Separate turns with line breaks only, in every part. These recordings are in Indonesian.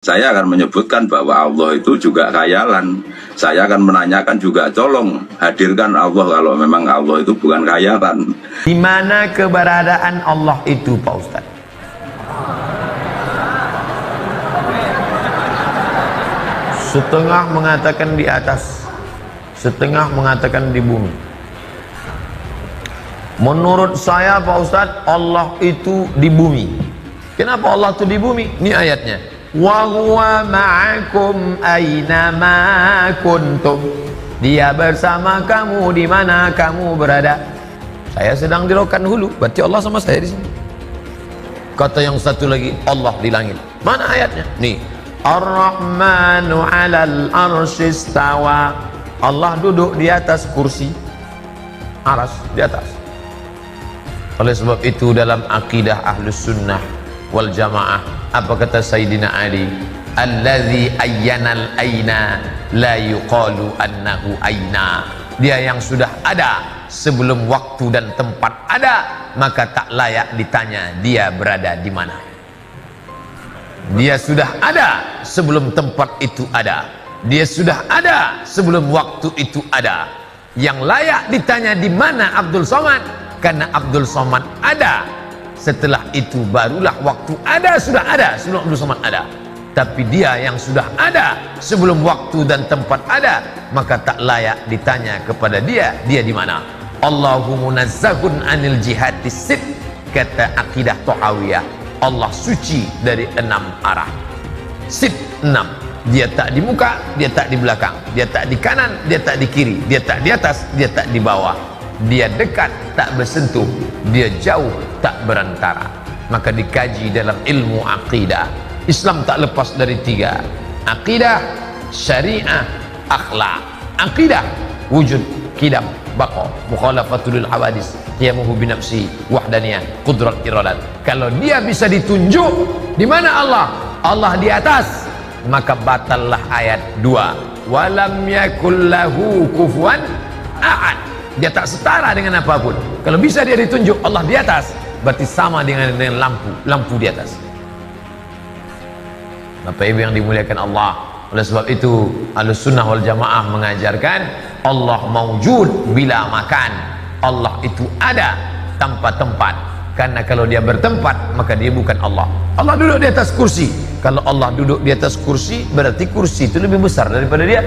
Saya akan menyebutkan bahwa Allah itu juga khayalan. Saya akan menanyakan juga, tolong hadirkan Allah kalau memang Allah itu bukan khayalan.
Di mana keberadaan Allah itu, Pak Ustaz? Setengah mengatakan di atas, setengah mengatakan di bumi. Menurut saya, Pak Ustaz, Allah itu di bumi. Kenapa Allah itu di bumi? Ini ayatnya. Wa huwa ma'akum aynama kuntum. Dia bersama kamu di mana kamu berada. Saya sedang di Rokan Hulu, berarti Allah sama saya di sini. Kata yang satu lagi, Allah di langit. Mana ayatnya? Nih. Ar-Rahmanu 'alal arsy istawa. Allah duduk di atas kursi. Aras di atas. Oleh sebab itu dalam akidah Ahlus Sunnah wal Jamaah, apa kata Sayyidina Ali? Allazi ayyanal aina la yuqalu annahu aina. Dia yang sudah ada sebelum waktu dan tempat ada, maka tak layak ditanya dia berada di mana. Dia sudah ada sebelum tempat itu ada. Dia sudah ada sebelum waktu itu ada. Yang layak ditanya di mana Abdul Somad, karena Abdul Somad ada. Setelah itu barulah waktu ada, sudah ada sebelum Abdul Somad ada. Tapi dia yang sudah ada sebelum waktu dan tempat ada, maka tak layak ditanya kepada dia di mana. Allahu munazzahun anil jihadis sit, kata akidah Tahawiyah. Allah suci dari 6 arah. Sit 6. Dia tak di muka, dia tak di belakang, dia tak di kanan, dia tak di kiri, dia tak di atas, dia tak di bawah. Dia dekat, tak bersentuh. Dia jauh, tak berantara. Maka dikaji dalam ilmu akidah. Islam tak lepas dari 3. Akidah, syariah, akhlak. Akidah, wujud, qidam, baqa, mukhalafatul hawadis, qiyamuhu binafsi, wahdaniyah, qudrat iradat. Kalau dia bisa ditunjuk di mana Allah? Allah di atas, maka batallah ayat 2. Walam yakul lahu kufuwan ahad. Dia tak setara dengan apapun. Kalau bisa dia ditunjuk Allah di atas, berarti sama dengan lampu di atas. Bapak Ibu yang dimuliakan Allah, oleh sebab itu Ahlus Sunnah wal Jamaah mengajarkan Allah maujud bila makan. Allah itu ada tanpa tempat. Karena kalau dia bertempat, maka dia bukan Allah. Allah duduk di atas kursi. Kalau Allah duduk di atas kursi, berarti kursi itu lebih besar daripada dia.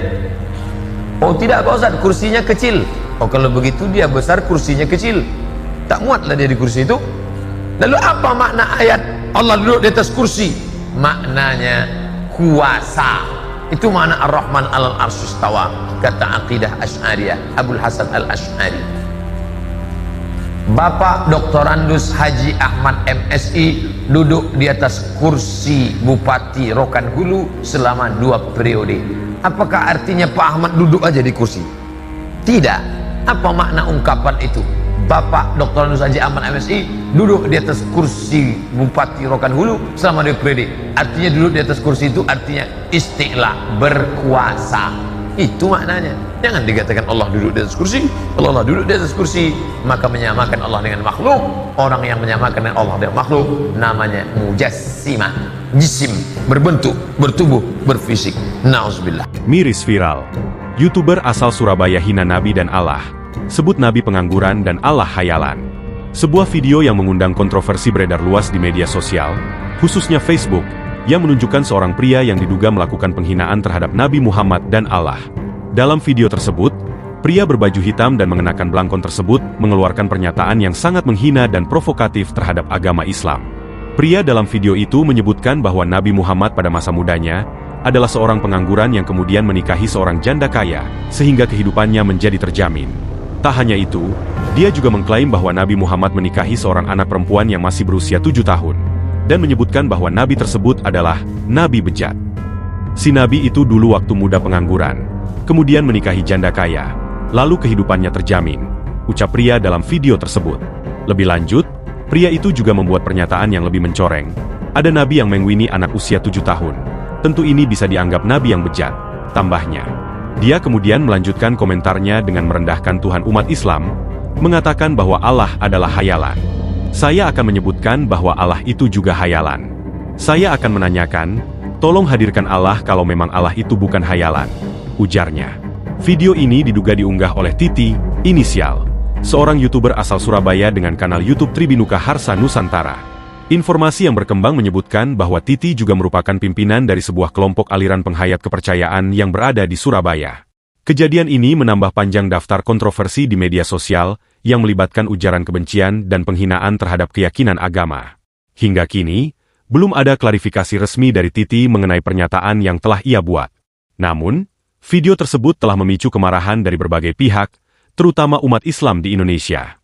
Oh tidak Pak Ustaz, kursinya kecil. Oh kalau begitu dia besar, kursinya kecil. Tak muatlah dia di kursi itu. Lalu apa makna ayat Allah duduk di atas kursi? Maknanya kuasa. Itu makna Ar-Rahman alal arsy istawa, kata akidah Asy'ariyah Abul Hasan Al-Asy'ari. Bapak Dr. Andus Haji Ahmad MSI duduk di atas kursi Bupati Rokan Hulu selama 2 periode. Apakah artinya Pak Ahmad duduk aja di kursi? Tidak. Apa makna ungkapan itu? Bapak Dr. Andus Haji Ahmad MSI duduk di atas kursi Bupati Rokan Hulu selama 2 periode. Artinya duduk di atas kursi itu artinya isti'la, berkuasa. Itu maknanya. Jangan dikatakan Allah duduk di atas kursi. Kalau Allah duduk di atas kursi, maka menyamakan Allah dengan makhluk. Orang yang menyamakan dengan Allah dengan makhluk namanya mujassimah, jisim, berbentuk, bertubuh, berfisik. Nauzubillah.
Miris viral. YouTuber asal Surabaya hina Nabi dan Allah, sebut Nabi pengangguran dan Allah hayalan. Sebuah video yang mengundang kontroversi beredar luas di media sosial, khususnya Facebook, yang menunjukkan seorang pria yang diduga melakukan penghinaan terhadap Nabi Muhammad dan Allah. Dalam video tersebut, pria berbaju hitam dan mengenakan belangkon tersebut mengeluarkan pernyataan yang sangat menghina dan provokatif terhadap agama Islam. Pria dalam video itu menyebutkan bahwa Nabi Muhammad pada masa mudanya adalah seorang pengangguran yang kemudian menikahi seorang janda kaya, sehingga kehidupannya menjadi terjamin. Tak hanya itu, dia juga mengklaim bahwa Nabi Muhammad menikahi seorang anak perempuan yang masih berusia 7 tahun. Dan menyebutkan bahwa Nabi tersebut adalah Nabi bejat. Si Nabi itu dulu waktu muda pengangguran, kemudian menikahi janda kaya, lalu kehidupannya terjamin, ucap pria dalam video tersebut. Lebih lanjut, pria itu juga membuat pernyataan yang lebih mencoreng. Ada Nabi yang mengwini anak usia 7 tahun. Tentu ini bisa dianggap Nabi yang bejat, tambahnya. Dia kemudian melanjutkan komentarnya dengan merendahkan Tuhan umat Islam, mengatakan bahwa Allah adalah hayalan. Saya akan menyebutkan bahwa Allah itu juga hayalan. Saya akan menanyakan, Tolong hadirkan Allah kalau memang Allah itu bukan hayalan, ujarnya. Video ini diduga diunggah oleh Titi, inisial, seorang YouTuber asal Surabaya dengan kanal YouTube Tribinuka Harsa Nusantara. Informasi yang berkembang menyebutkan bahwa Titi juga merupakan pimpinan dari sebuah kelompok aliran penghayat kepercayaan yang berada di Surabaya. Kejadian ini menambah panjang daftar kontroversi di media sosial yang melibatkan ujaran kebencian dan penghinaan terhadap keyakinan agama. Hingga kini, belum ada klarifikasi resmi dari Titi mengenai pernyataan yang telah ia buat. Namun, video tersebut telah memicu kemarahan dari berbagai pihak, terutama umat Islam di Indonesia.